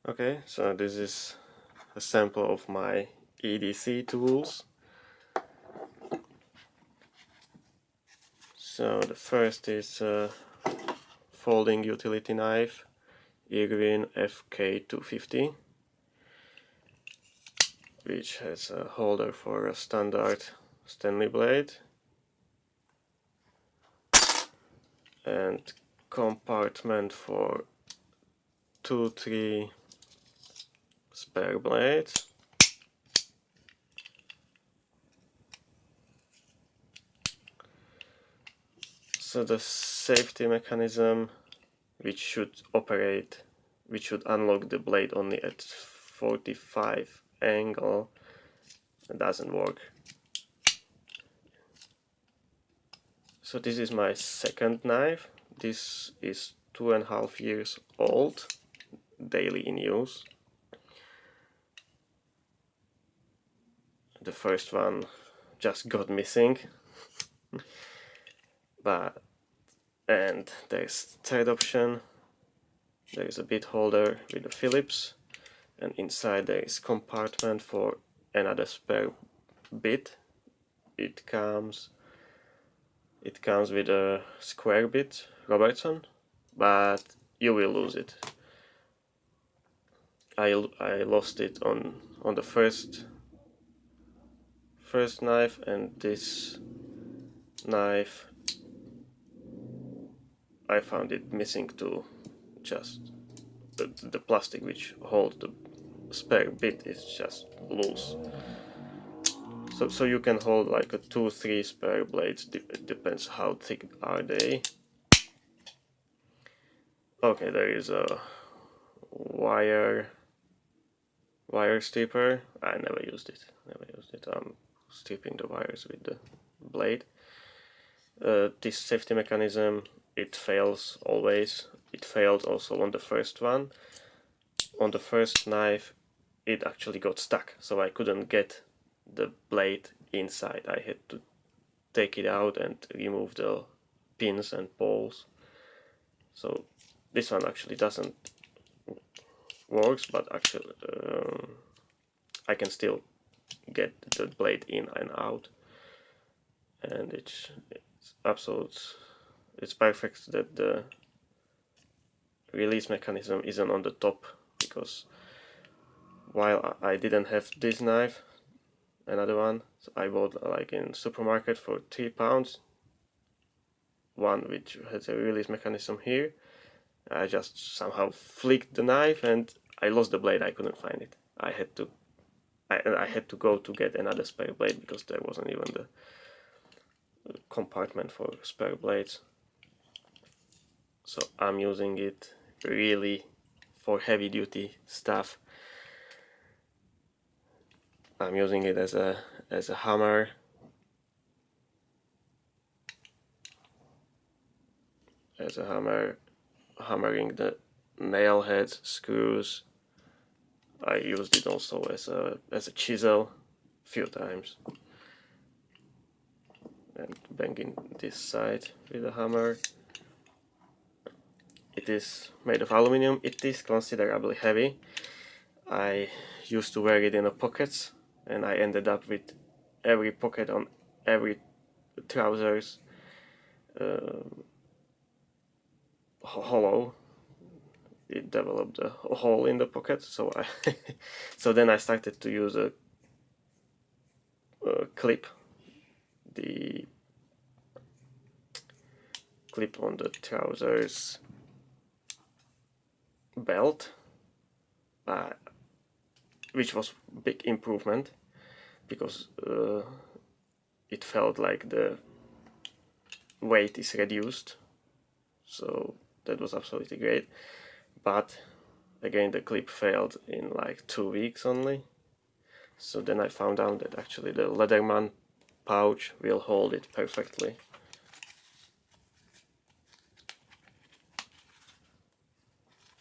Okay, so this is a sample of my EDC tools. So the first is a folding utility knife, Irwin FK250, which has a holder for a standard Stanley blade and compartment for 2-3 spare blades. So the safety mechanism, which should unlock the blade only at 45 angle, doesn't work. So this is my second knife. This is 2.5 years old, daily in use. The first one just got missing. And there's third option. There is a bit holder with a Phillips, and inside there is compartment for another spare bit. It comes with a square bit Robertson, but you will lose it. I lost it on the first knife, and this knife I found it missing too. Just the plastic which holds the spare bit is just loose. So you can hold like a 2-3 spare blades. It depends how thick are they. Okay, there is a wire stripper. I never used it. I'm stripping the wires with the blade. This safety mechanism, it fails always. It failed also on the first one. On the first knife it actually got stuck, so I couldn't get the blade inside. I had to take it out and remove the pins and balls. So this one actually doesn't works, but actually I can still get the blade in and out, and it's perfect that the release mechanism isn't on the top, because while I didn't have this knife, another one, so I bought like in supermarket for £3, one which has a release mechanism here. I just somehow flicked the knife and I lost the blade. I couldn't find it. I had to go to get another spare blade, because there wasn't even the compartment for spare blades. So I'm using it really for heavy duty stuff. I'm using it as a hammer. Hammering the nail heads, screws. I used it also as a chisel a few times, and banging this side with a hammer. It is made of aluminum. It is considerably heavy. I used to wear it in the pockets, and I ended up with every pocket on every trousers hollow. It developed a hole in the pocket, so so then I started to use a clip, the clip on the trousers belt, which was big improvement, because it felt like the weight is reduced, so that was absolutely great. But again, the clip failed in like 2 weeks only. So then I found out that actually the Leatherman pouch will hold it perfectly.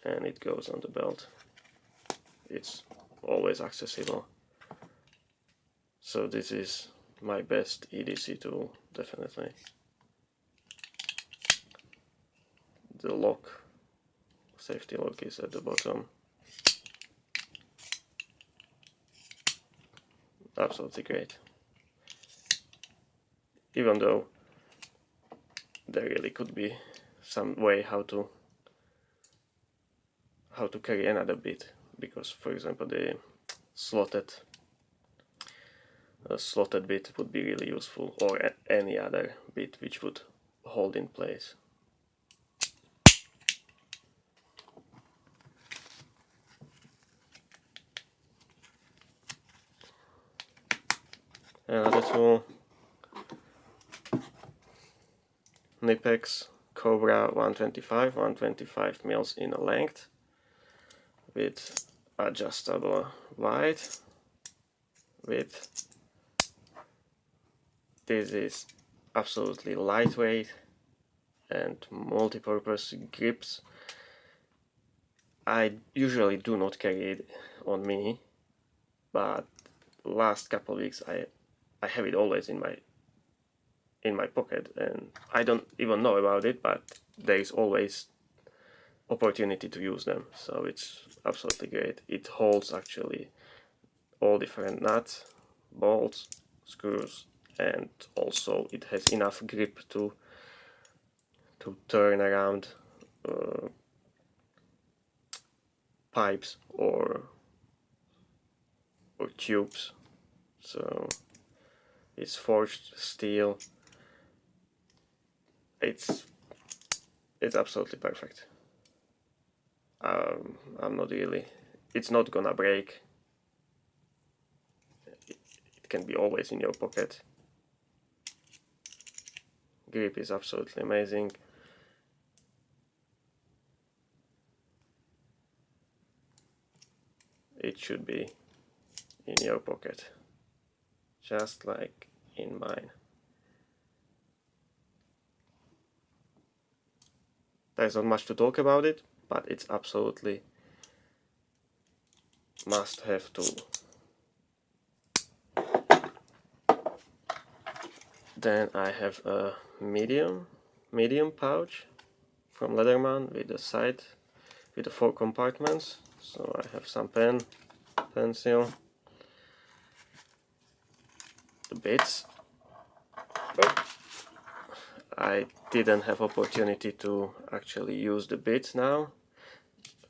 And it goes on the belt. It's always accessible. So this is my best EDC tool, definitely. The lock, safety lock, is at the bottom. absolutely great. Even though there really could be some way how to carry another bit, because for example the slotted bit would be really useful, or any other bit which would hold in place. Another tool, Knipex Cobra 125 mils in length with adjustable width width. This is absolutely lightweight and multi-purpose grips. I usually do not carry it on me, but last couple of weeks I have it always in my pocket, and I don't even know about it, but there is always opportunity to use them, so it's absolutely great. It holds actually all different nuts, bolts, screws, and also it has enough grip to turn around pipes or tubes. So it's forged steel. It's absolutely perfect. I'm not really. It's not gonna break. It can be always in your pocket. Grip is absolutely amazing. It should be in your pocket, just like in mine. There's not much to talk about it, but it's absolutely must-have tool. Then I have a medium pouch from Leatherman with the side with the 4 compartments. So I have some pencil, the bits. Oh. I didn't have opportunity to actually use the bits now.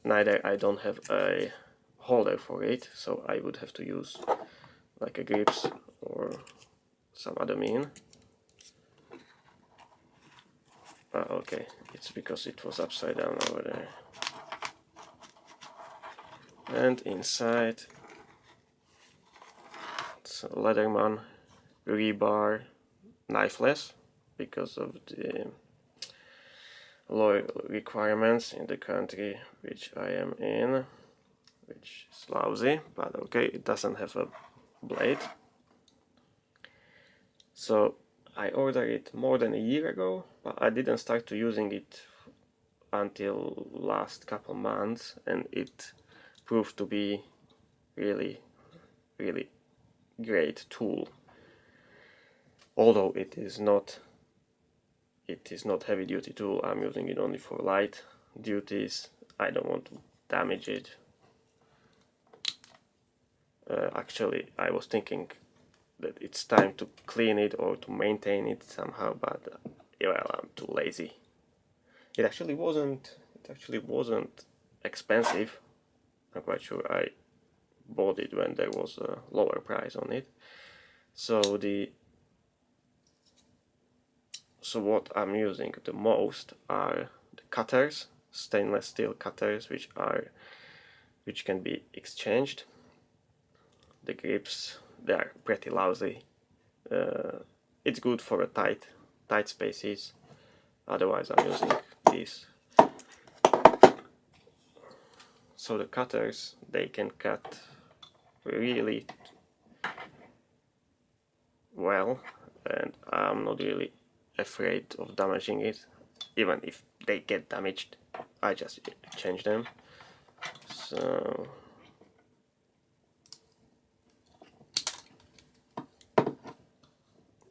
Neither I don't have a holder for it, so I would have to use like a grips or some other mean. Okay, it's because it was upside down over there. And inside it's a Leatherman Rebar knifeless, because of the law requirements in the country which I am in, which is lousy, but okay, it doesn't have a blade. So I ordered it more than a year ago, but I didn't start to using it until last couple months, and it proved to be really great tool. Although it is not heavy duty tool, I'm using it only for light duties. I don't want to damage it. Actually, I was thinking that it's time to clean it or to maintain it somehow, but well, I'm too lazy. It actually wasn't expensive. I'm quite sure I bought it when there was a lower price on it. So what I'm using the most are the cutters, stainless steel cutters, which can be exchanged. The grips, they are pretty lousy. It's good for a tight spaces. Otherwise, I'm using these. So the cutters, they can cut really well, and I'm not really afraid of damaging it. Even if they get damaged, I just change them. So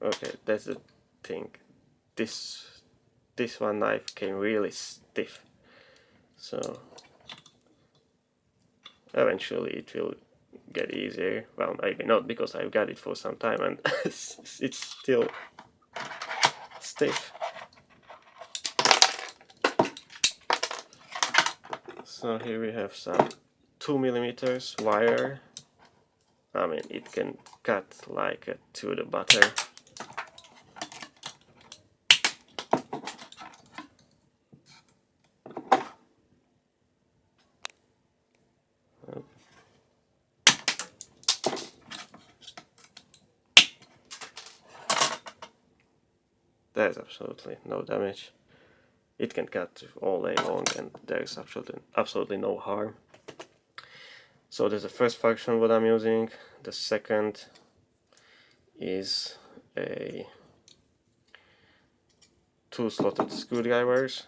okay, that's the thing. This one knife came really stiff, so eventually it will get easier. Well, maybe not, because I've got it for some time and it's still stiff. So here we have some 2mm wire. I mean, it can cut like to the butter. There's absolutely no damage. It can cut all day long and there's absolutely no harm. So that's the first function what I'm using. The second is a 2 slotted screwdrivers,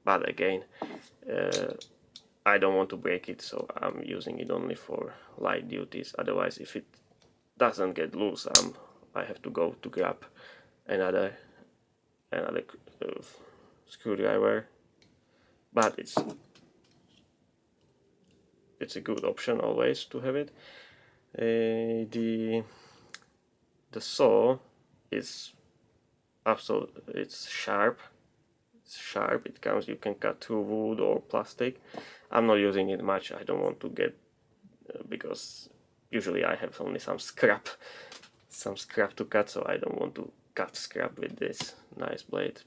but again I don't want to break it, so I'm using it only for light duties. Otherwise, if it doesn't get loose, I have to go to grab another screwdriver, but it's a good option always to have it. The saw is it's sharp. It's sharp. It comes. You can cut through wood or plastic. I'm not using it much. I don't want to get because usually I have only some scrap to cut, so I don't want to cut scrap with this nice blade.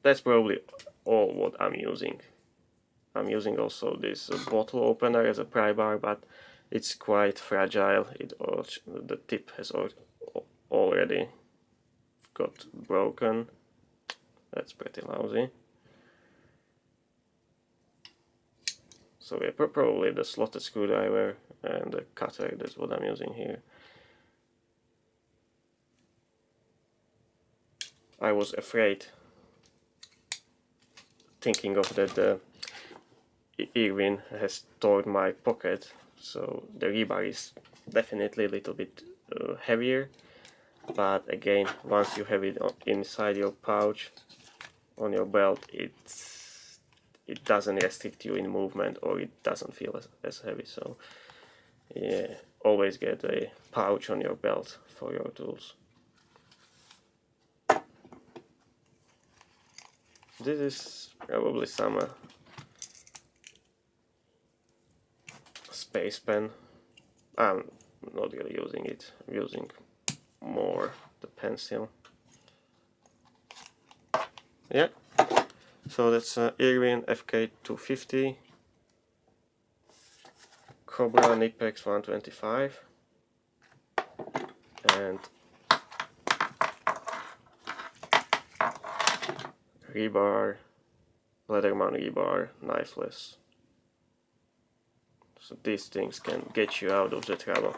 That's probably all what I'm using. I'm using also this bottle opener as a pry bar, but it's quite fragile. The tip has already got broken. That's pretty lousy. So yeah, probably the slotted screwdriver and the cutter, that's what I'm using here. I was afraid, thinking of that Irwin has torn my pocket, so the rebar is definitely a little bit heavier, but again, once you have it inside your pouch on your belt, it doesn't restrict you in movement, or it doesn't feel as heavy. So yeah, always get a pouch on your belt for your tools. This is probably some space pen. I'm not really using it. I'm using more the pencil. Yeah. So that's Irwin FK250, Cobra Knipex 125, and rebar, Leatherman Rebar, knifeless. So these things can get you out of the trouble.